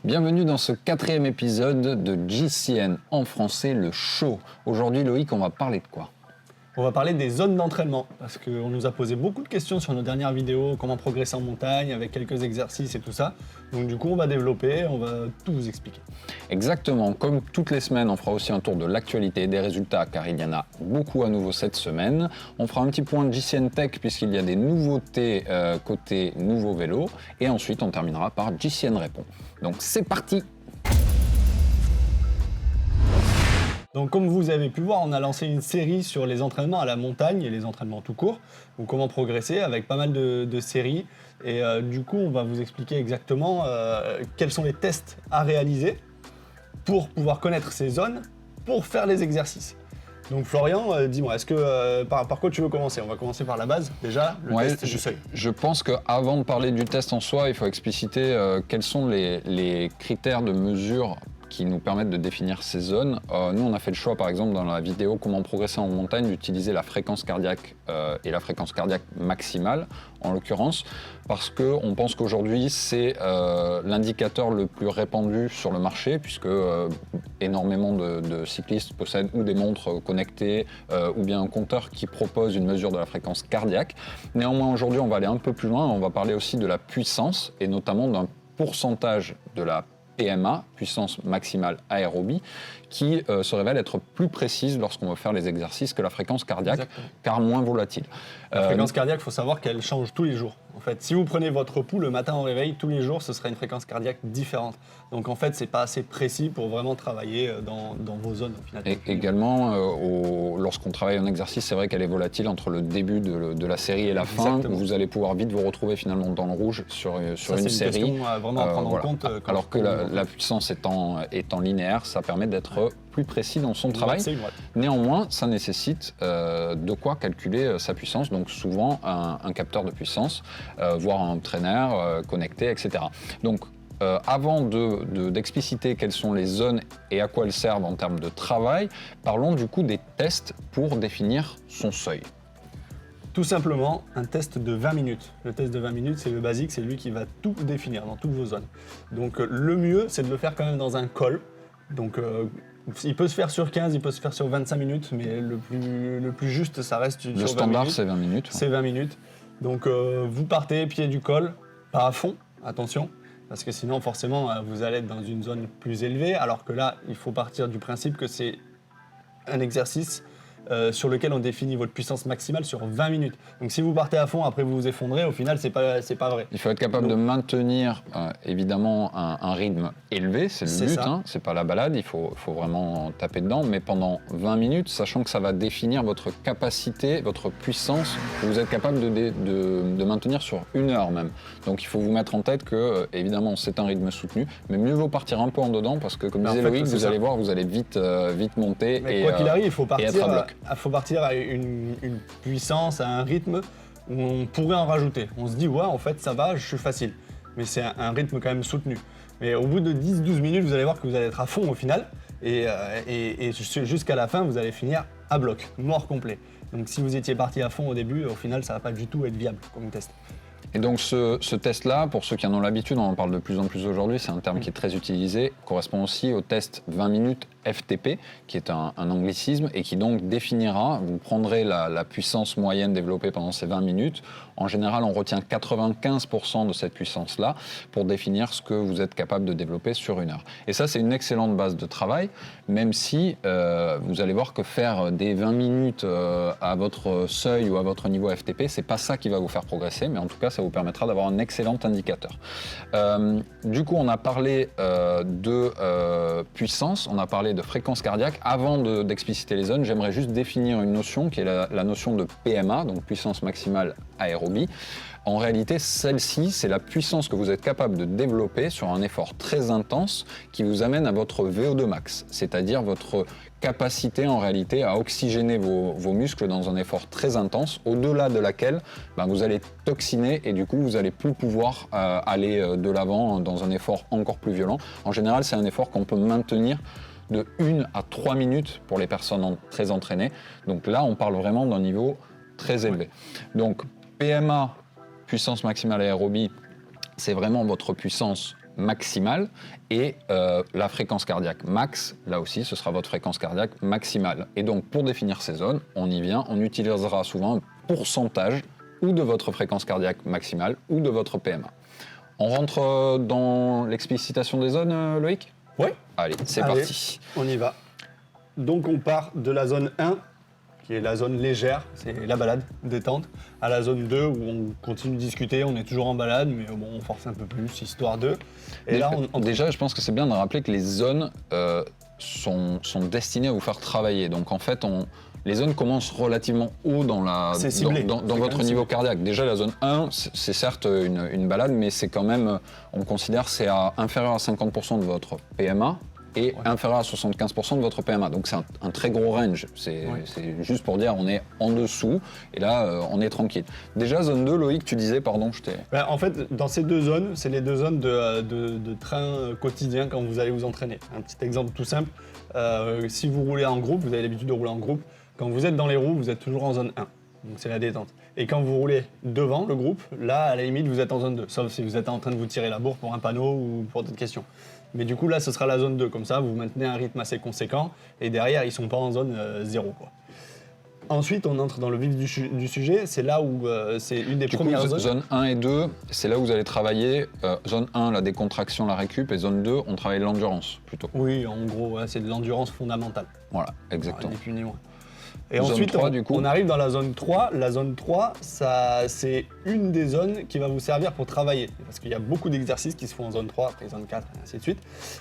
Bienvenue dans ce 4e épisode de GCN en français, le show. Aujourd'hui Loïc, on va parler de quoi ? On va parler des zones d'entraînement, parce qu'on nous a posé beaucoup de questions sur nos dernières vidéos, comment progresser en montagne, avec quelques exercices et tout ça. Donc du coup, on va développer, on va tout vous expliquer. Exactement, comme toutes les semaines, on fera aussi un tour de l'actualité, des résultats, car il y en a beaucoup à nouveau cette semaine. On fera un petit point de GCN Tech, puisqu'il y a des nouveautés côté nouveau vélo. Et ensuite, on terminera par GCN Répond. Donc c'est parti! Donc comme vous avez pu voir, on a lancé une série sur les entraînements à la montagne et les entraînements tout court, ou comment progresser avec pas mal de séries. Et du coup, on va vous expliquer exactement quels sont les tests à réaliser pour pouvoir connaître ces zones, pour faire les exercices. Donc Florian, dis-moi, est-ce que par quoi tu veux commencer ? On va commencer par la base, déjà, le test du seuil. Je pense qu'avant de parler du test en soi, il faut expliciter quels sont les critères de mesure qui nous permettent de définir ces zones. Nous, on a fait le choix, par exemple, dans la vidéo « Comment progresser en montagne », d'utiliser la fréquence cardiaque et la fréquence cardiaque maximale, en l'occurrence, parce qu'on pense qu'aujourd'hui, c'est l'indicateur le plus répandu sur le marché, puisque énormément de cyclistes possèdent ou des montres connectées ou bien un compteur qui propose une mesure de la fréquence cardiaque. Néanmoins, aujourd'hui, on va aller un peu plus loin. On va parler aussi de la puissance et notamment d'un pourcentage de la PMA, puissance maximale aérobie, qui se révèle être plus précise lorsqu'on veut faire les exercices que la fréquence cardiaque, exactement, car moins volatile. La fréquence cardiaque, il faut savoir qu'elle change tous les jours. En fait, si vous prenez votre pouls le matin au réveil, tous les jours, ce sera une fréquence cardiaque différente. Donc en fait, c'est pas assez précis pour vraiment travailler dans vos zones. Au final. Et également, lorsqu'on travaille en exercice, c'est vrai qu'elle est volatile entre le début de la série et la fin. Vous allez pouvoir vite vous retrouver finalement dans le rouge sur une série. C'est une question à vraiment prendre en compte. Alors que la puissance étant linéaire, ça permet d'être plus précis dans son travail. Néanmoins, ça nécessite de quoi calculer sa puissance, donc souvent un capteur de puissance, voire un traîneur connecté, etc. Donc, avant d'expliciter quelles sont les zones et à quoi elles servent en termes de travail, parlons du coup des tests pour définir son seuil. Tout simplement, un test de 20 minutes. Le test de 20 minutes, c'est le basique, c'est lui qui va tout définir dans toutes vos zones. Donc le mieux, c'est de le faire quand même dans un col. Donc il peut se faire sur 15, il peut se faire sur 25 minutes, mais le plus juste, ça reste sur 20 minutes. Le standard, c'est 20 minutes. C'est 20 minutes. Donc vous partez, pied du col, pas à fond, attention, parce que sinon, forcément, vous allez être dans une zone plus élevée, alors que là, il faut partir du principe que c'est un exercice sur lequel on définit votre puissance maximale sur 20 minutes. Donc si vous partez à fond, après vous vous effondrez, au final, c'est pas vrai. Il faut être capable de maintenir évidemment un rythme élevé, c'est le but, hein, c'est pas la balade, il faut vraiment taper dedans, mais pendant 20 minutes, sachant que ça va définir votre capacité, votre puissance, que vous êtes capable de maintenir sur 1 heure même. Donc il faut vous mettre en tête que, évidemment, c'est un rythme soutenu, mais mieux vaut partir un peu en dedans, parce que comme disait Loïc, vous allez voir, vous allez vite monter. Mais quoi qu'il arrive, il faut partir à une puissance, à un rythme où on pourrait en rajouter. On se dit, ouais, en fait, ça va, je suis facile. Mais c'est un rythme quand même soutenu. Mais au bout de 10-12 minutes, vous allez voir que vous allez être à fond au final. Et jusqu'à la fin, vous allez finir à bloc, mort complet. Donc si vous étiez parti à fond au début, au final, ça ne va pas du tout être viable comme test. Et donc ce test-là, pour ceux qui en ont l'habitude, on en parle de plus en plus aujourd'hui, c'est un terme qui est très utilisé, correspond aussi au test 20 minutes FTP, qui est un anglicisme et qui donc définira, vous prendrez la puissance moyenne développée pendant ces 20 minutes. En général, on retient 95% de cette puissance-là pour définir ce que vous êtes capable de développer sur 1 heure. Et ça, c'est une excellente base de travail, même si vous allez voir que faire des 20 minutes à votre seuil ou à votre niveau FTP, c'est pas ça qui va vous faire progresser, mais en tout cas, ça vous permettra d'avoir un excellent indicateur. Du coup, on a parlé de puissance, on a parlé de fréquence cardiaque. Avant d'expliciter les zones, j'aimerais juste définir une notion qui est la notion de PMA, donc puissance maximale aérobie. En réalité, celle-ci, c'est la puissance que vous êtes capable de développer sur un effort très intense qui vous amène à votre VO2 max, c'est-à-dire votre capacité en réalité à oxygéner vos muscles dans un effort très intense, au-delà de laquelle vous allez toxiner et du coup vous allez plus pouvoir aller de l'avant dans un effort encore plus violent. En général, c'est un effort qu'on peut maintenir de 1 à 3 minutes pour les personnes très entraînées. Donc là, on parle vraiment d'un niveau très élevé. Donc PMA, puissance maximale aérobie, c'est vraiment votre puissance maximale et la fréquence cardiaque max, là aussi, ce sera votre fréquence cardiaque maximale. Et donc, pour définir ces zones, on y vient, on utilisera souvent un pourcentage ou de votre fréquence cardiaque maximale ou de votre PMA. On rentre dans l'explicitation des zones, Loïc ? Oui. Allez, c'est parti. On y va. Donc on part de la zone 1, qui est la zone légère, c'est la balade, détente, à la zone 2 où on continue de discuter, on est toujours en balade, mais bon, on force un peu plus, histoire de. Et là, déjà, je pense que c'est bien de rappeler que les zones sont destinées à vous faire travailler. Donc en fait, les zones commencent relativement haut dans votre niveau cardiaque. Déjà, la zone 1, c'est certes une balade, mais c'est quand même, on considère que c'est inférieur à 50% de votre PMA et inférieur à 75% de votre PMA. Donc c'est un très gros range. C'est juste pour dire on est en dessous et là, on est tranquille. Déjà, zone 2, Loïc, tu disais, pardon, je t'ai... En fait, dans ces deux zones, c'est les deux zones de train quotidien quand vous allez vous entraîner. Un petit exemple tout simple, si vous roulez en groupe, vous avez l'habitude de rouler en groupe, quand vous êtes dans les roues, vous êtes toujours en zone 1, donc c'est la détente. Et quand vous roulez devant le groupe, là, à la limite, vous êtes en zone 2, sauf si vous êtes en train de vous tirer la bourre pour un panneau ou pour d'autres questions. Mais du coup, là, ce sera la zone 2, comme ça, vous maintenez un rythme assez conséquent, et derrière, ils ne sont pas en zone 0, quoi. Ensuite, on entre dans le vif du sujet, c'est là où c'est une des premières zones. Zone 1 et 2, c'est là où vous allez travailler. Zone 1, la décontraction, la récup, et zone 2, on travaille l'endurance, plutôt. Oui, en gros, c'est de l'endurance fondamentale. Voilà, exactement. Ni plus ni moins. Et Zone ensuite, 3, du coup. on arrive dans la zone 3. La zone 3, c'est une des zones qui va vous servir pour travailler. Parce qu'il y a beaucoup d'exercices qui se font en zone 3, après zone 4, et ainsi de suite.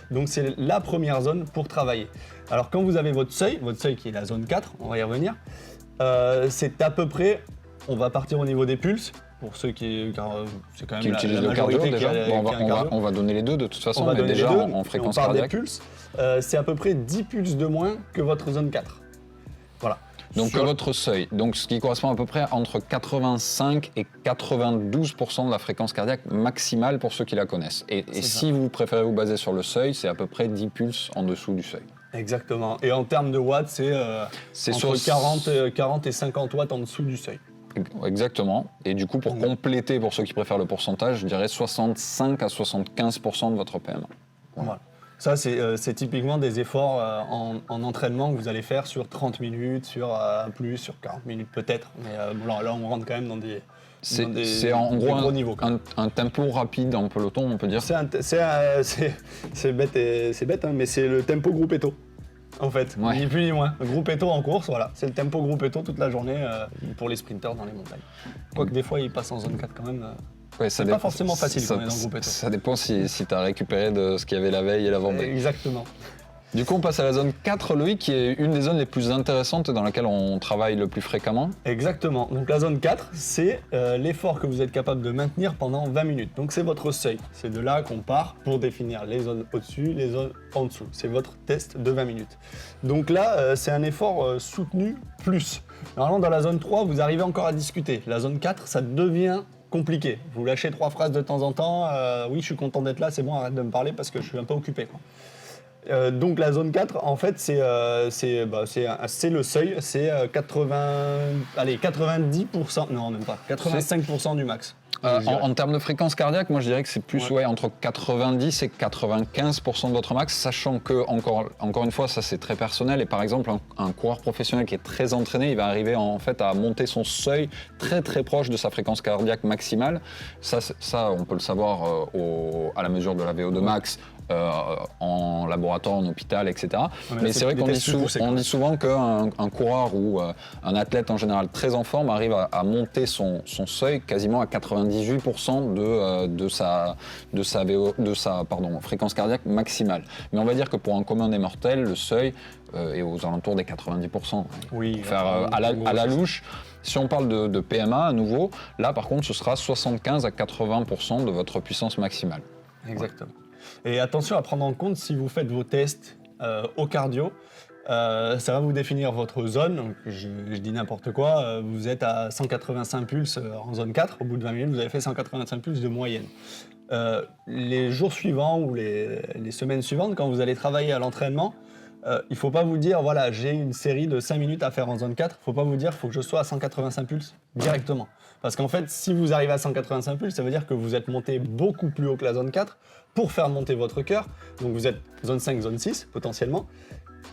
Donc c'est la première zone pour travailler. Alors quand vous avez votre seuil qui est la zone 4, on va y revenir, c'est à peu près, on va partir au niveau des pulses, pour ceux car c'est quand même utilisent le cardio déjà. On va donner les deux de toute façon, mais déjà en fréquence cardiaque. Des pulses, c'est à peu près 10 pulses de moins que votre zone 4. Voilà. Donc votre seuil, donc ce qui correspond à peu près entre 85 et 92% de la fréquence cardiaque maximale pour ceux qui la connaissent. Et si vous préférez vous baser sur le seuil, c'est à peu près 10 pulses en dessous du seuil. Exactement. Et en termes de watts, c'est entre 40 et 50 watts en dessous du seuil. Exactement. Et du coup, pour compléter, pour ceux qui préfèrent le pourcentage, je dirais 65 à 75% de votre PMA. Voilà. Ça, c'est typiquement des efforts en entraînement que vous allez faire sur 30 minutes, sur 40 minutes peut-être. Mais là, on rentre quand même dans des en gros gros niveaux. Un tempo rapide en peloton, on peut dire. C'est bête, hein, mais c'est le tempo gruppetto, en fait. Ouais. Ni plus ni moins. Le gruppetto en course, voilà. C'est le tempo gruppetto toute la journée pour les sprinters dans les montagnes. Quoique des fois, ils passent en zone 4 quand même. Ouais, c'est pas forcément facile quand on est dans le gruppetto. Ça dépend si tu as récupéré de ce qu'il y avait la veille et l'avant-veille. Exactement. Du coup, on passe à la zone 4, Loïc, qui est une des zones les plus intéressantes et dans laquelle on travaille le plus fréquemment. Exactement. Donc la zone 4, c'est l'effort que vous êtes capable de maintenir pendant 20 minutes. Donc c'est votre seuil. C'est de là qu'on part pour définir les zones au-dessus, les zones en dessous. C'est votre test de 20 minutes. Donc là, c'est un effort soutenu plus. Normalement, dans la zone 3, vous arrivez encore à discuter. La zone 4, ça devient compliqué. Vous lâchez 3 phrases de temps en temps. Oui, je suis content d'être là, c'est bon, arrête de me parler parce que je suis un peu occupé, quoi. Donc la zone 4, en fait, c'est le seuil, c'est 90%, non même pas, 85% du max. En termes de fréquence cardiaque, moi je dirais que c'est plus entre 90 et 95% de votre max, sachant que, encore une fois, ça c'est très personnel. Et par exemple, un coureur professionnel qui est très entraîné, il va arriver en fait à monter son seuil très très proche de sa fréquence cardiaque maximale. Ça on peut le savoir à la mesure de la VO2 max. En laboratoire, en hôpital, etc. Mais c'est vrai qu'on dit souvent qu'un coureur ou un athlète en général très en forme arrive à monter son seuil quasiment à 98% de sa fréquence cardiaque maximale. Mais on va dire que pour un commun des mortels, le seuil est aux alentours des 90%. Oui, pour faire à la louche. Si on parle de PMA à nouveau, là par contre ce sera 75 à 80% de votre puissance maximale. Exactement. Et attention à prendre en compte si vous faites vos tests au cardio, ça va vous définir votre zone. Donc, je dis n'importe quoi, vous êtes à 185 pulses en zone 4, au bout de 20 minutes, vous avez fait 185 pulses de moyenne. Les jours suivants ou les semaines suivantes, quand vous allez travailler à l'entraînement, il ne faut pas vous dire, voilà, j'ai une série de 5 minutes à faire en zone 4, il ne faut pas vous dire, il faut que je sois à 185 pulses. directement. Parce qu'en fait, si vous arrivez à 185 pulses, ça veut dire que vous êtes monté beaucoup plus haut que la zone 4 pour faire monter votre cœur. Donc vous êtes zone 5, zone 6 potentiellement,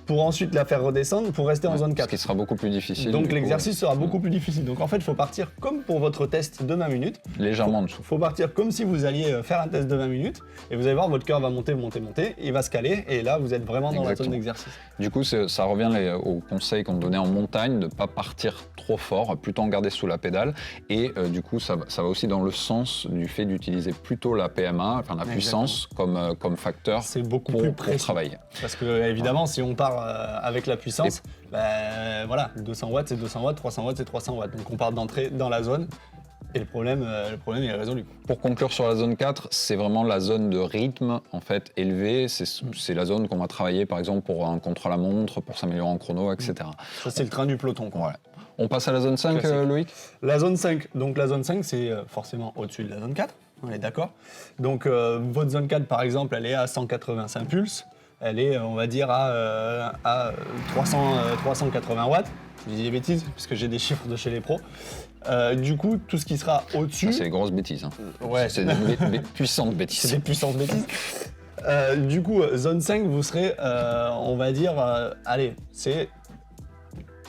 pour ensuite la faire redescendre pour rester en zone 4. Ce qui sera beaucoup plus difficile. Donc l'exercice sera beaucoup plus difficile. Donc en fait, il faut partir comme pour votre test de 20 minutes. Légèrement en dessous. Il faut partir comme si vous alliez faire un test de 20 minutes et vous allez voir, votre cœur va monter, il va se caler et là, vous êtes vraiment dans la zone d'exercice. Du coup, ça revient au conseil qu'on donnait en montagne de ne pas partir trop fort, plutôt en garder sous la pédale. Et du coup, ça va aussi dans le sens du fait d'utiliser plutôt la PMA, enfin la puissance, comme facteur pour travailler. Parce que évidemment, si on part avec la puissance, voilà, 200 watts c'est 200 watts, 300 watts c'est 300 watts. Donc on part d'entrer dans la zone et le problème il est résolu. Pour conclure sur la zone 4, c'est vraiment la zone de rythme en fait élevé. C'est la zone qu'on va travailler par exemple pour un contre-la-montre, pour s'améliorer en chrono, etc. Ça c'est le train du peloton, quoi. Voilà. On passe à la zone 5, Loïc ? La zone 5, donc la zone 5 c'est forcément au-dessus de la zone 4, on est d'accord. Donc votre zone 4 par exemple, elle est à 185 pulses. Elle est, on va dire, à 380 watts. Je dis des bêtises, parce que j'ai des chiffres de chez les pros. Du coup, tout ce qui sera au-dessus... c'est des grosses bêtises. Hein. Ouais. C'est des puissantes bêtises. C'est des puissantes bêtises. Du coup, zone 5, vous serez, on va dire, allez, c'est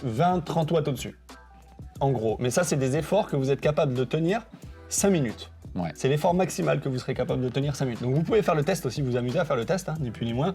20-30 watts au-dessus, en gros. Mais ça, c'est des efforts que vous êtes capable de tenir 5 minutes. Ouais. C'est l'effort maximal que vous serez capable de tenir 5 minutes. Donc vous pouvez faire le test aussi, vous amuser à faire le test, ni plus ni moins.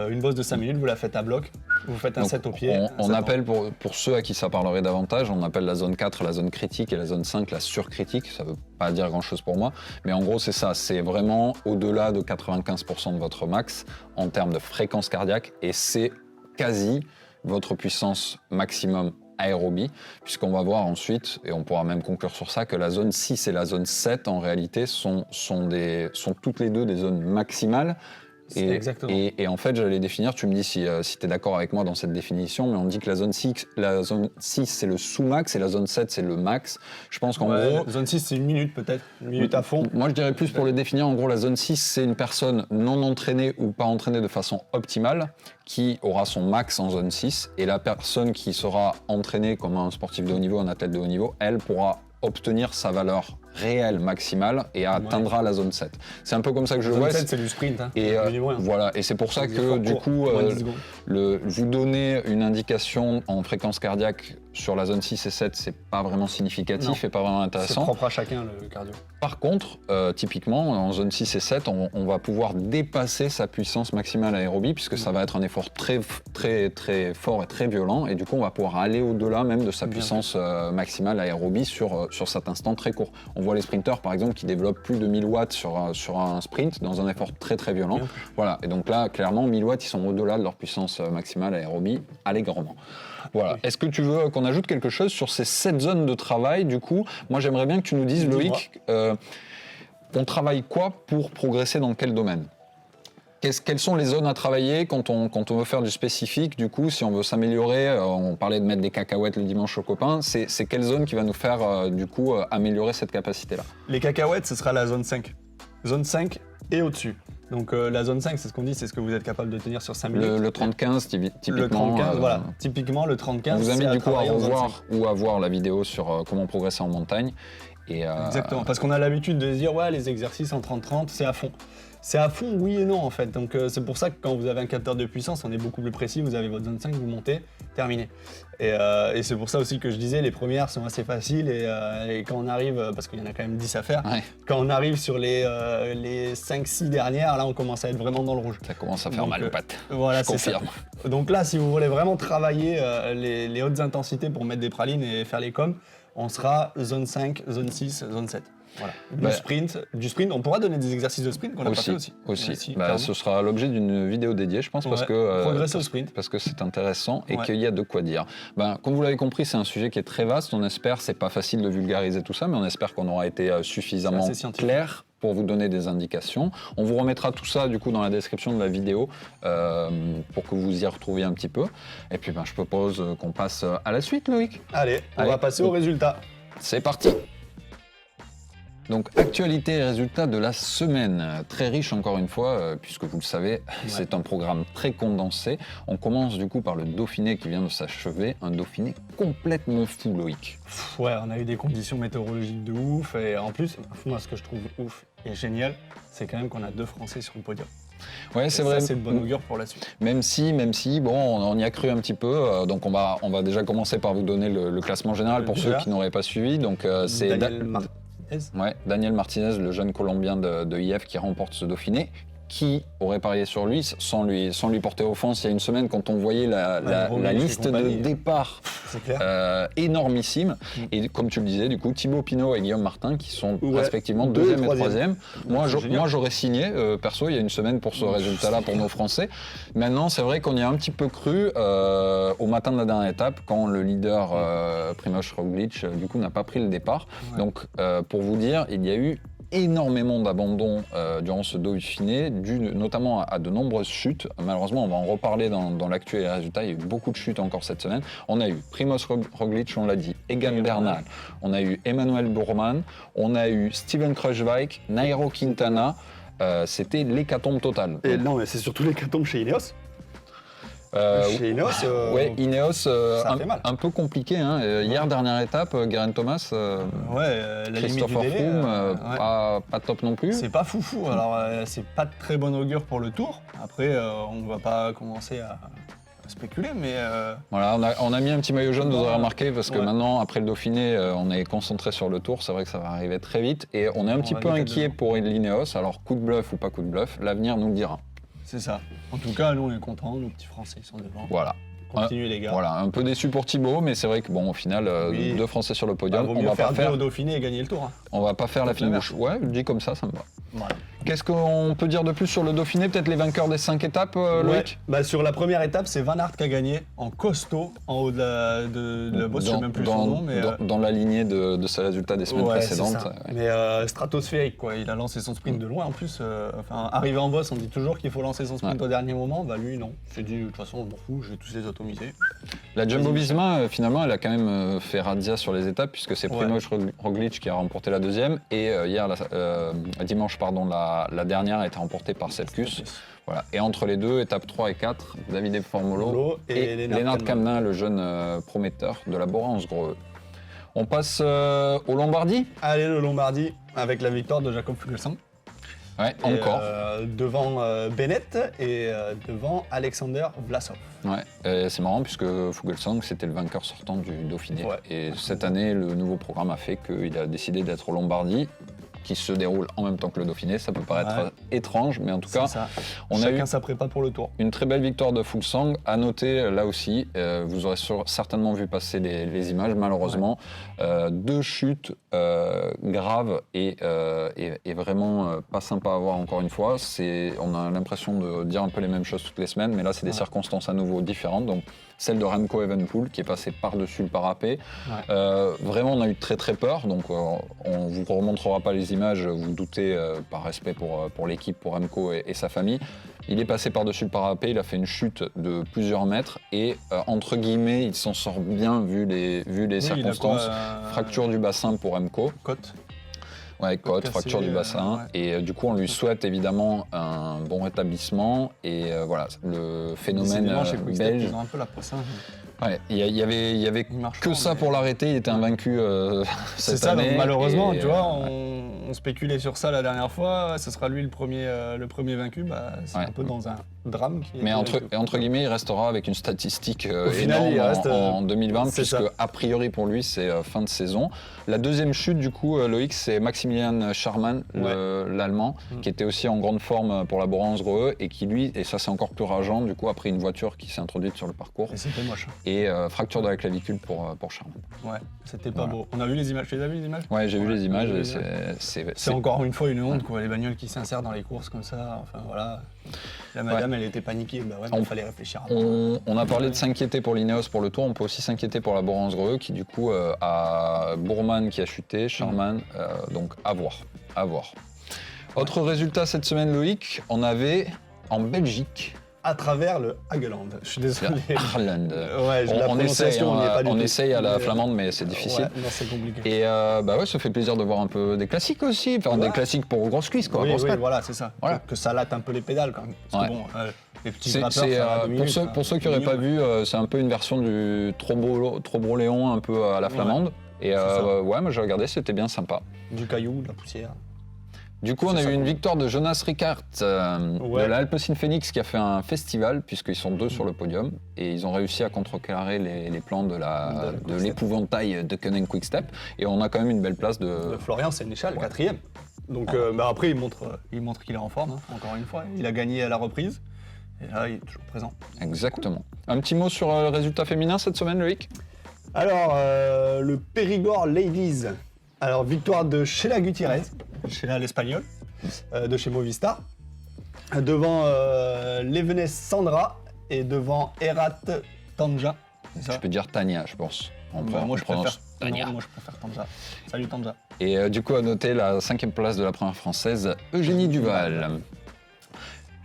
Une bosse de 5 minutes, vous la faites à bloc, vous faites un set au pied. On appelle, pour ceux à qui ça parlerait davantage, on appelle la zone 4 la zone critique et la zone 5 la surcritique. Ça ne veut pas dire grand-chose pour moi, mais en gros c'est ça, c'est vraiment au-delà de 95% de votre max en termes de fréquence cardiaque et c'est quasi votre puissance maximum aérobie, puisqu'on va voir ensuite, et on pourra même conclure sur ça, que la zone 6 et la zone 7, en réalité, sont toutes les deux des zones maximales. Et en fait, j'allais définir, tu me dis si tu es d'accord avec moi dans cette définition, mais on dit que la zone 6 c'est le sous-max et la zone 7 c'est le max. Je pense qu'en gros... La zone 6 c'est une minute peut-être, une minute à fond. Moi je dirais plus pour le définir, en gros la zone 6 c'est une personne non entraînée ou pas entraînée de façon optimale qui aura son max en zone 6 et la personne qui sera entraînée comme un sportif de haut niveau, un athlète de haut niveau, elle pourra obtenir sa valeur réelle maximale et atteindra la zone 7. C'est un peu comme ça que je le vois. La zone 7 c'est du sprint. Et voilà, et c'est pour ça que du coup, vous donner une indication en fréquence cardiaque sur la zone 6 et 7, c'est pas vraiment significatif et pas vraiment intéressant. C'est propre à chacun le cardio. Par contre, typiquement, en zone 6 et 7, on va pouvoir dépasser sa puissance maximale aérobie puisque ça va être un effort très, très, très fort et très violent et du coup, on va pouvoir aller au-delà même de sa puissance maximale aérobie sur cet instant très court. On voit les sprinteurs, par exemple, qui développent plus de 1000 watts sur un sprint dans un effort très, très violent. Voilà. Et donc là, clairement, 1000 watts, ils sont au-delà de leur puissance maximale aérobie, allègrement. Voilà. Est-ce que tu veux qu'on ajoute quelque chose sur ces 7 zones de travail, du coup ? Moi, j'aimerais bien que tu nous dises, Loïc, on travaille quoi pour progresser dans quel domaine ? Quelles sont les zones à travailler quand on veut faire du spécifique, du coup, si on veut s'améliorer, on parlait de mettre des cacahuètes le dimanche aux copains, c'est quelle zone qui va nous faire, du coup, améliorer cette capacité-là ? Les cacahuètes, ce sera la zone 5. Zone 5 et au-dessus. Donc la zone 5, c'est ce qu'on dit, c'est ce que vous êtes capable de tenir sur 5 minutes. Le 30-15, typiquement. Le 30-15, voilà. Typiquement, le 30-15, on vous invite du coup à revoir ou à voir la vidéo sur comment progresser en montagne. Exactement, parce qu'on a l'habitude de se dire, ouais, les exercices en 30-30, c'est à fond. C'est à fond, oui et non, en fait. Donc c'est pour ça que quand vous avez un capteur de puissance, on est beaucoup plus précis. Vous avez votre zone 5, vous montez, terminé. Et c'est pour ça aussi que je disais, les premières sont assez faciles. Et quand on arrive, parce qu'il y en a quand même 10 à faire, quand on arrive sur les 5-6 dernières, là, on commence à être vraiment dans le rouge. Ça commence à faire mal aux pattes. Voilà, je confirme. Ça. Donc là, si vous voulez vraiment travailler les hautes intensités pour mettre des pralines et faire les coms, on sera zone 5, zone 6, zone 7. Voilà. Du sprint, on pourra donner des exercices de sprint qu'on n'a pas fait aussi. Ce sera l'objet d'une vidéo dédiée, je pense, parce que progresser au sprint. Parce que c'est intéressant et qu'il y a de quoi dire. Comme vous l'avez compris, c'est un sujet qui est très vaste. On espère, c'est pas facile de vulgariser tout ça, mais on espère qu'on aura été suffisamment clair pour vous donner des indications. On vous remettra tout ça du coup dans la description de la vidéo pour que vous y retrouviez un petit peu. Et puis je propose qu'on passe à la suite, Loïc. Allez, on va passer au résultat. C'est parti. Donc, actualité et résultats de la semaine. Très riche encore une fois, puisque vous le savez, c'est un programme très condensé. On commence du coup par le Dauphiné qui vient de s'achever. Un Dauphiné complètement fou, Loïc. Ouais, on a eu des conditions météorologiques de ouf. Et en plus, moi, ce que je trouve ouf et génial, c'est quand même qu'on a 2 Français sur le podium. Ouais, c'est vrai. Ça, c'est de bon augure pour la suite. Même si, bon, on y a cru un petit peu. Donc, on va déjà commencer par vous donner le classement général pour ceux qui n'auraient pas suivi. Donc, c'est Daniel Martinez, le jeune Colombien de IF qui remporte ce Dauphiné. Qui aurait parié sur lui sans lui porter offense il y a une semaine quand on voyait la liste de départ énormissime. Et comme tu le disais, du coup, Thibaut Pinot et Guillaume Martin qui sont respectivement 2e et 3e. Moi, j'aurais signé, perso, il y a une semaine pour ce résultat-là pour nos Français. Maintenant, c'est vrai qu'on y a un petit peu cru au matin de la dernière étape quand le leader Primož Roglič, du coup, n'a pas pris le départ. Ouais. Donc, pour vous dire, il y a eu énormément d'abandons durant ce Dauphiné, dû notamment à de nombreuses chutes. Malheureusement, on va en reparler dans l'actu et les résultats. Il y a eu beaucoup de chutes encore cette semaine. On a eu Primož Roglič, on l'a dit, Egan Bernal, on a eu Emmanuel Buurman, on a eu Steven Kruijswijk, Nairo Quintana. C'était l'hécatombe totale. Et non, mais c'est surtout l'hécatombe chez Ineos. Chez Ineos, Ineos un peu compliqué. Hein. Hier, dernière étape, Geraint Thomas, la Christopher Froome, pas top non plus. C'est pas foufou. Alors, c'est pas de très bon augure pour le Tour. Après, on va pas commencer à spéculer, mais... Voilà, on a mis un petit maillot jaune, vous aurez remarqué, parce que maintenant, après le Dauphiné, on est concentré sur le Tour. C'est vrai que ça va arriver très vite. Et on est un petit peu inquiet pour l'Ineos. Alors, coup de bluff ou pas coup de bluff, l'avenir nous le dira. C'est ça. En tout cas, nous, on est contents. Nos petits Français, ils sont devant. Voilà. Continuez, les gars. Voilà, un peu déçu pour Thibaut, mais c'est vrai que bon, au final, 2 Français sur le podium. On va faire 2 au Dauphiné et gagner le Tour. Hein. On va pas faire la fine bouche. Ouais, dit comme ça me va. Voilà. Qu'est-ce qu'on peut dire de plus sur le Dauphiné? Peut-être les vainqueurs des 5 étapes, Loïc? Sur la première étape, c'est Van Aert qui a gagné en costaud en haut de la bosse, je ne sais même plus son nom. Mais dans la lignée de ses résultats des semaines précédentes. Mais stratosphérique, quoi. Il a lancé son sprint de loin. En plus, arrivé en bosse, on dit toujours qu'il faut lancer son sprint au dernier moment. Bah lui, non. Il s'est dit, de toute façon, on m'en fout, je vais tous les atomiser. La Jumbo-Visma, finalement, elle a quand même fait razzia sur les étapes, puisque c'est Primož Roglič qui a remporté la 2e. Et dimanche, la dernière a été remportée par Sepkus. Voilà. Et entre les deux, étape 3 et 4, Davide Formolo et Lennart Kamna, le jeune prometteur de la Bora-Hansgrohe. On passe au Lombardie. Allez, le Lombardie, avec la victoire de Jakob Fuglsang. Ouais, encore. Devant Bennett et devant Alexander Vlasov. Ouais, c'est marrant puisque Fuglsang, c'était le vainqueur sortant du Dauphiné. Ouais. Et cette année, le nouveau programme a fait qu'il a décidé d'être au Lombardie, qui se déroule en même temps que le Dauphiné. Ça peut paraître étrange, mais en tout cas, on a eu sa prépa pour le Tour. Une très belle victoire de Fuglsang. À noter, là aussi, vous aurez certainement vu passer les images, malheureusement. 2 chutes graves et vraiment pas sympa à voir encore une fois. On a l'impression de dire un peu les mêmes choses toutes les semaines, mais là, c'est des circonstances à nouveau différentes. Donc, celle de Remco Evenepoel qui est passé par-dessus le parapet. Vraiment, on a eu très très peur. Donc, on ne vous remontrera pas les images, vous doutez par respect pour l'équipe, pour Remco et sa famille. Il est passé par-dessus le parapet, il a fait une chute de plusieurs mètres et entre guillemets, il s'en sort bien vu les circonstances. Fracture du bassin pour Remco. Côte. Ouais, côte, fracture du bassin. Et du coup, on lui souhaite évidemment un bon rétablissement. Et voilà, le phénomène belge. Ils ont un peu la presse, hein. Ouais, il y avait que ça pour l'arrêter, il était invaincu cette année. C'est ça, malheureusement, tu vois, on spéculait sur ça la dernière fois, ce sera lui le premier vaincu, c'est un peu dans un drame. Mais entre guillemets, il restera avec une statistique énorme en 2020, puisque a priori pour lui, c'est fin de saison. La deuxième chute, du coup, Loïc, c'est Maximilian Schachmann, l'Allemand, qui était aussi en grande forme pour la Bora-Hansgrohe, et qui lui, et ça c'est encore plus rageant, du coup, a pris une voiture qui s'est introduite sur le parcours. Et c'était moche. Et fracture de la clavicule pour Schachmann. Ouais, c'était pas beau. On a vu les images, tu les as vu les images? Ouais, j'ai vu les images. C'est encore une fois une honte, quoi. Les bagnoles qui s'insèrent dans les courses comme ça, enfin voilà. La madame, elle était paniquée, il fallait réfléchir. On a parlé de s'inquiéter pour l'Ineos pour le Tour, on peut aussi s'inquiéter pour la Bora-Hansgrohe qui du coup a Buurman qui a chuté, Schachmann, donc à voir. Autre résultat cette semaine, Loïc, on avait en Belgique à travers le Hageland. Je suis désolé. Harland. Ouais, la On prononciation n'y est pas du on tout. essaye à la Mais, flamande, mais c'est difficile. Ouais, non, c'est compliqué. Et bah ouais, ça fait plaisir de voir un peu des classiques aussi, enfin des classiques pour grosses cuisses quoi. Oui, grosses oui, pattes. voilà, c'est ça. Voilà. Que ça latte un peu les pédales quand même. Parce que Ouais. bon, les petits C'est, grappeurs, c'est, ça va 2 minutes. pour ceux qui n'auraient pas vu, c'est un peu une version du Trobroléon un peu à la flamande. Et ça. ouais, moi j'ai regardé, c'était bien sympa. Du caillou, de la poussière. Du coup, on a C'est eu ça, une cool. victoire de Jonas Rickard Ouais. de l'Alpecin Phoenix qui a fait un festival, puisqu'ils sont 2 sur le podium. Et ils ont réussi à contrecarrer les plans de Quick-Step. l'épouvantail de Koenig Quick-Step. Et on a quand même une belle place de. Florian Sénéchal, Ouais. 4e. Donc bah après, il montre qu'il est en forme, hein, encore une fois. Il a gagné à la reprise. Et là, il est toujours présent. Exactement. Un petit mot sur le résultat féminin cette semaine, Loïc? Alors, le Périgord Ladies. Alors, victoire de Sheila Gutiérrez, Sheila l'Espagnol, de chez Movistar. Devant Levenes Sandra et devant Erat Tanja. C'est ça. Je peux dire Tania, je pense. Moi, je prononce préfère Tania. non, moi, je préfère Tanja. Salut Tanja. Et du coup, à noter la 5e place de la première française, Eugénie Duval.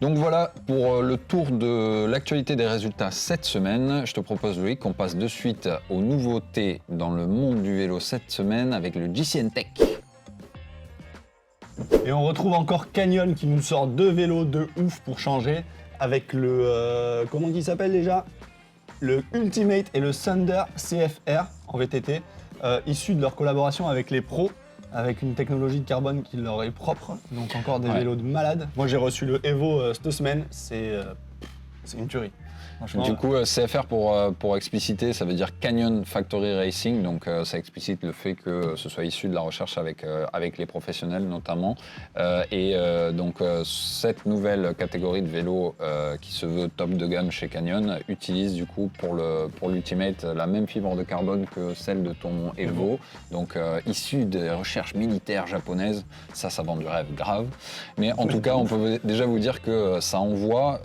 Donc voilà pour le tour de l'actualité des résultats cette semaine. Je te propose, Loïc, qu'on passe de suite aux nouveautés dans le monde du vélo cette semaine avec le GCN Tech. Et on retrouve encore Canyon qui nous sort 2 vélos de ouf pour changer avec le comment il s'appelle déjà, le Ultimate et le Thunder CFR en VTT, issus de leur collaboration avec les pros, avec une technologie de carbone qui leur est propre. Donc encore des Ouais. vélos de malade. Moi j'ai reçu le Evo cette semaine, c'est une tuerie. Franchement, Du coup, CFR pour expliciter, ça veut dire Canyon Factory Racing, donc ça explicite le fait que ce soit issu de la recherche avec les professionnels notamment. Donc cette nouvelle catégorie de vélo qui se veut top de gamme chez Canyon utilise du coup pour l'Ultimate la même fibre de carbone que celle de ton Evo, donc issue des recherches militaires japonaises. Ça vend du rêve grave. Mais en tout cas, on peut déjà vous dire que ça envoie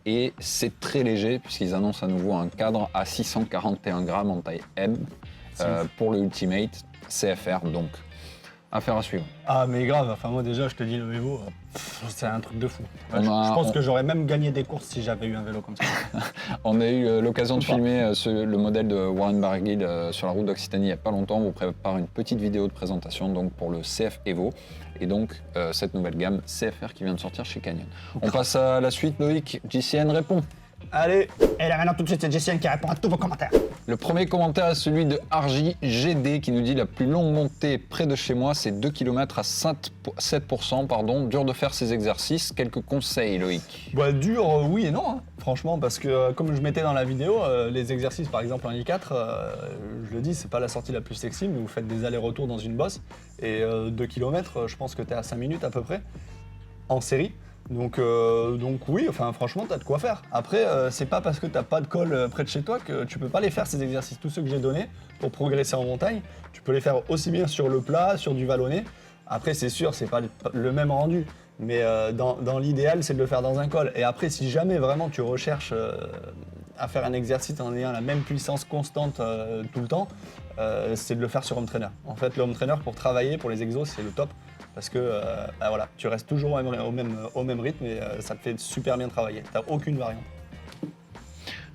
et c'est très léger puisqu'ils annoncent à nouveau un cadre à 641 grammes en taille M pour le Ultimate CFR, donc affaire à suivre. ah mais grave, enfin moi déjà je te dis le Evo, c'est un truc de fou. Ouais, On a- je pense on- que j'aurais même gagné des courses si j'avais eu un vélo comme ça. On a eu l'occasion de Ou pas. filmer le modèle de Warren Barguil sur la route d'Occitanie il n'y a pas longtemps. On vous prépare une petite vidéo de présentation donc, pour le CF Evo et donc cette nouvelle gamme CFR qui vient de sortir chez Canyon. On passe à la suite, Loïc. JCN répond. Allez, et là maintenant tout de suite c'est Jessiane qui répond à tous vos commentaires. Le premier commentaire est celui de Arji GD qui nous dit la plus longue montée près de chez moi, c'est 2 km à 7%, pardon. Dur de faire ces exercices. Quelques conseils, Loïc? Bah dur, oui et non, hein, franchement, parce que comme je mettais dans la vidéo, les exercices par exemple en I4, je le dis, c'est pas la sortie la plus sexy, mais vous faites des allers-retours dans une bosse, et 2 km, je pense que t'es à 5 minutes à peu près, en série. Donc oui, enfin franchement, t'as de quoi faire. Après, c'est pas parce que t'as pas de col près de chez toi que tu peux pas les faire ces exercices. Tous ceux que j'ai donnés pour progresser en montagne, tu peux les faire aussi bien sur le plat, sur du vallonné. Après, c'est sûr, c'est pas le même rendu. Mais dans l'idéal, c'est de le faire dans un col. Et après, si jamais vraiment tu recherches à faire un exercice en ayant la même puissance constante tout le temps, c'est de le faire sur home trainer. En fait, le home trainer pour travailler, pour les exos, c'est le top. Parce que bah voilà, tu restes toujours au même rythme et ça te fait super bien travailler. T'as aucune variante.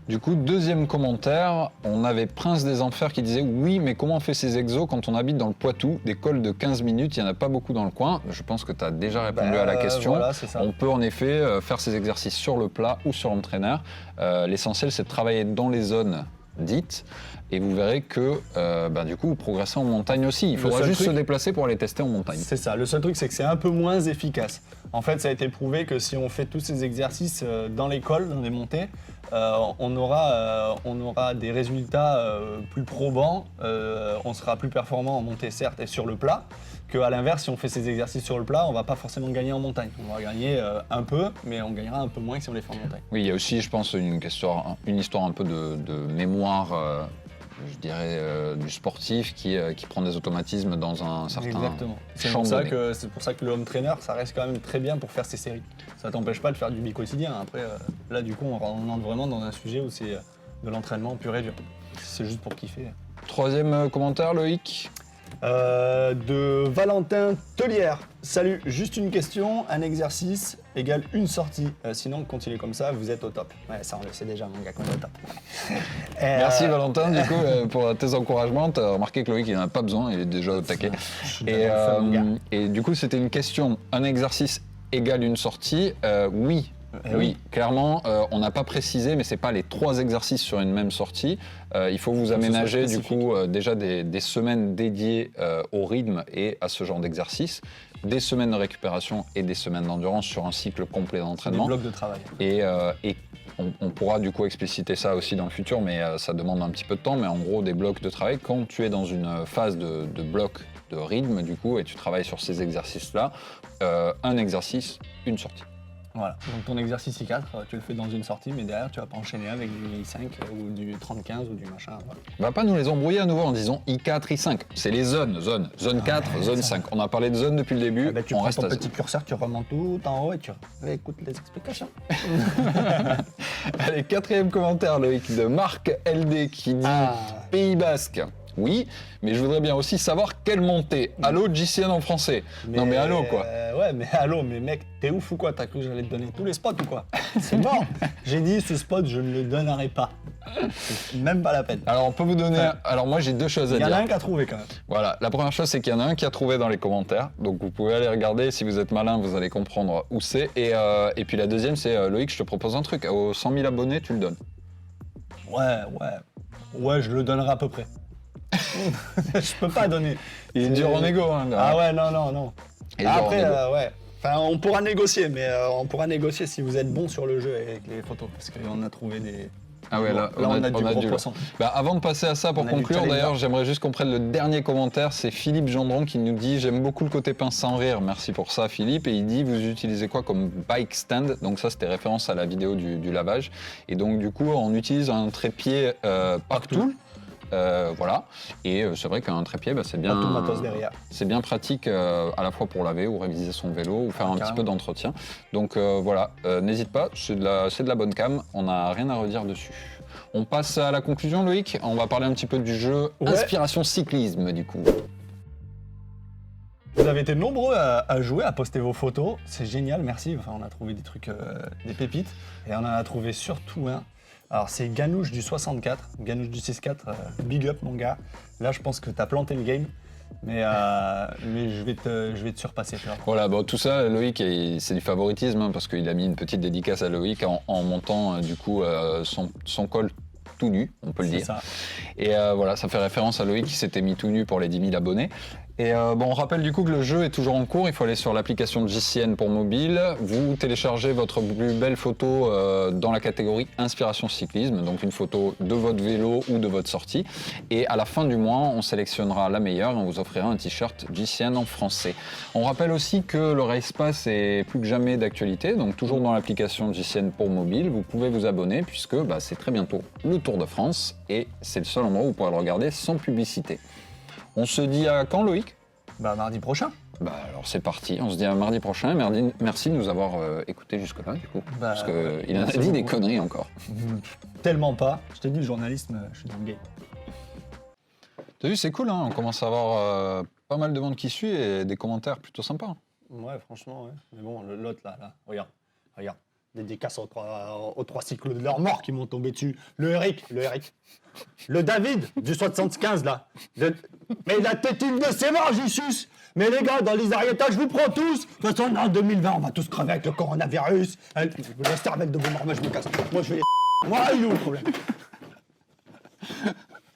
Du coup, deuxième commentaire, on avait Prince des Enfers qui disait « Oui, mais comment on fait ces exos quand on habite dans le Poitou? Des cols de 15 minutes, il n'y en a pas beaucoup dans le coin. » Je pense que tu as déjà répondu à la question. Voilà, c'est ça. On peut en effet faire ces exercices sur le plat ou sur home trainer. L'essentiel, c'est de travailler dans les zones dites et vous verrez que du coup, vous progressez en montagne aussi. Il faudra seul juste truc- se déplacer pour aller tester en montagne. C'est ça. Le seul truc, c'est que c'est un peu moins efficace. En fait, ça a été prouvé que si on fait tous ces exercices dans les cols, dans les montées, on aura des résultats plus probants. On sera plus performant en montée, certes, et sur le plat. Qu'à l'inverse, si on fait ces exercices sur le plat, on va pas forcément gagner en montagne. On va gagner un peu, mais on gagnera un peu moins que si on les fait en montagne. Oui, il y a aussi, je pense, une histoire un peu de mémoire, je dirais, du sportif qui prend des automatismes dans un certain Exactement. C'est champ pour, ça donné. pour ça que le home trainer, ça reste quand même très bien pour faire ses séries. Ça t'empêche pas de faire du bi-quotidien. Après, là, du coup, on entre vraiment dans un sujet où c'est de l'entraînement pur et dur. C'est juste pour kiffer. Troisième commentaire, Loïc. De Valentin Tellière. Salut, juste une question, un exercice égale une sortie. Sinon, continuez comme ça, vous êtes au top. Ouais, ça on le sait déjà, mon gars, qu'on est au top. Merci Valentin, du coup, pour tes encouragements. Tu as remarqué que Loïc, il n'en a pas besoin, il est déjà au taquet. Et du coup, c'était une question, un exercice égale une sortie. Oui. Oui, clairement, on n'a pas précisé, mais c'est pas les 3 exercices sur une même sortie. Il faut vous aménager du coup déjà des semaines dédiées au rythme et à ce genre d'exercice, des semaines de récupération et des semaines d'endurance sur un cycle complet d'entraînement. Des blocs de travail. Et on pourra du coup expliciter ça aussi dans le futur, mais ça demande un petit peu de temps. Mais en gros, des blocs de travail, quand tu es dans une phase de bloc de rythme du coup et tu travailles sur ces exercices-là, un exercice, une sortie. Voilà, donc ton exercice I4, tu le fais dans une sortie, mais derrière tu vas pas enchaîner avec du I5 ou du 30-15 ou du machin. Voilà. Va pas nous les embrouiller à nouveau en disant I4, I5. C'est les zones. Zone 4, zone 5. On a parlé de zone depuis le début, Tu on prends reste ton à zone. petit curseur, tu remontes tout en haut et tu écoutes les explications. Allez, 4e commentaire Loïc de Marc LD qui dit Pays Basque. Oui, mais je voudrais bien aussi savoir quelle montée. Allô, JCN en français. Non mais allô quoi. Ouais, mais allô, mais mec, t'es ouf ou quoi? T'as cru que j'allais te donner tous les spots ou quoi? C'est mort. J'ai dit ce spot, je ne le donnerai pas. C'est même pas la peine. Alors on peut vous donner... Alors moi j'ai 2 choses à Il y dire. en a un qui a trouvé quand même. Voilà, la première chose c'est qu'il y en a un qui a trouvé dans les commentaires, donc vous pouvez aller regarder, si vous êtes malin vous allez comprendre où c'est. Et puis la deuxième c'est Loïc, je te propose un truc, aux 100 000 abonnés tu le donnes. Ouais, je le donnerai à peu près. Je peux pas donner. Il est dur en égo. Hein, ah ouais, non. Et après, ouais. Enfin, on pourra négocier, mais on pourra négocier si vous êtes bon sur le jeu avec les photos, parce qu'on a trouvé des... Ah ouais, là on a du gros lot. poisson. Bah, avant de passer à ça, pour conclure, d'ailleurs, j'aimerais juste qu'on prenne le dernier commentaire. C'est Philippe Gendron qui nous dit « J'aime beaucoup le côté pince sans rire. Merci pour ça, Philippe. » Et il dit « Vous utilisez quoi comme bike stand ?» Donc ça, c'était référence à la vidéo du lavage. Et donc, du coup, on utilise un trépied Parktool. Voilà, et c'est vrai qu'un trépied, c'est bien, tout le matos derrière. C'est bien pratique à la fois pour laver ou réviser son vélo ou faire un petit peu d'entretien. Donc voilà, n'hésite pas, c'est de la bonne cam, on n'a rien à redire dessus. On passe à la conclusion, Loïc. On va parler un petit peu du jeu Inspiration Cyclisme, du coup. Vous avez été nombreux à jouer, à poster vos photos, c'est génial, merci. Enfin, on a trouvé des trucs, des pépites, et on en a trouvé surtout un. Alors c'est Ganouche du 64, Ganouche du 6-4, big up mon gars. Là je pense que t'as planté le game, mais je vais te surpasser. Voilà, bon tout ça Loïc, c'est du favoritisme hein, parce qu'il a mis une petite dédicace à Loïc en montant du coup son col tout nu, on peut le dire. Ça. Et voilà, ça fait référence à Loïc qui s'était mis tout nu pour les 10 000 abonnés. Et on rappelle du coup que le jeu est toujours en cours, il faut aller sur l'application de JCN pour mobile, vous téléchargez votre plus belle photo dans la catégorie Inspiration Cyclisme, donc une photo de votre vélo ou de votre sortie, et à la fin du mois, on sélectionnera la meilleure et on vous offrira un t-shirt JCN en français. On rappelle aussi que le Race Pass est plus que jamais d'actualité, donc toujours dans l'application de JCN pour mobile, vous pouvez vous abonner puisque c'est très bientôt le Tour de France et c'est le seul endroit où vous pourrez le regarder sans publicité. On se dit à quand, Loïc? Mardi prochain. Alors c'est parti, on se dit à mardi prochain. Merci de nous avoir écoutés jusque-là, du coup. Parce qu'il en a dit des conneries encore. Tellement pas. Je t'ai dit, le journalisme, je suis dans le game. T'as vu, c'est cool, hein, on commence à avoir pas mal de monde qui suit et des commentaires plutôt sympas. Ouais, franchement, ouais. Mais bon, l'autre là, regarde. Dédicace aux 3 cycles de leur mort qui m'ont tombé dessus. Le Eric. Le David, du 75, là. Mais la tétine de ses morts, j'y suce. Mais les gars, dans les ariétages, je vous prends tous. De toute façon, en 2020, on va tous crever avec le coronavirus. Laissez avec de vos morts, moi je me casse. Moi, je vais les... Moi, il est où le problème?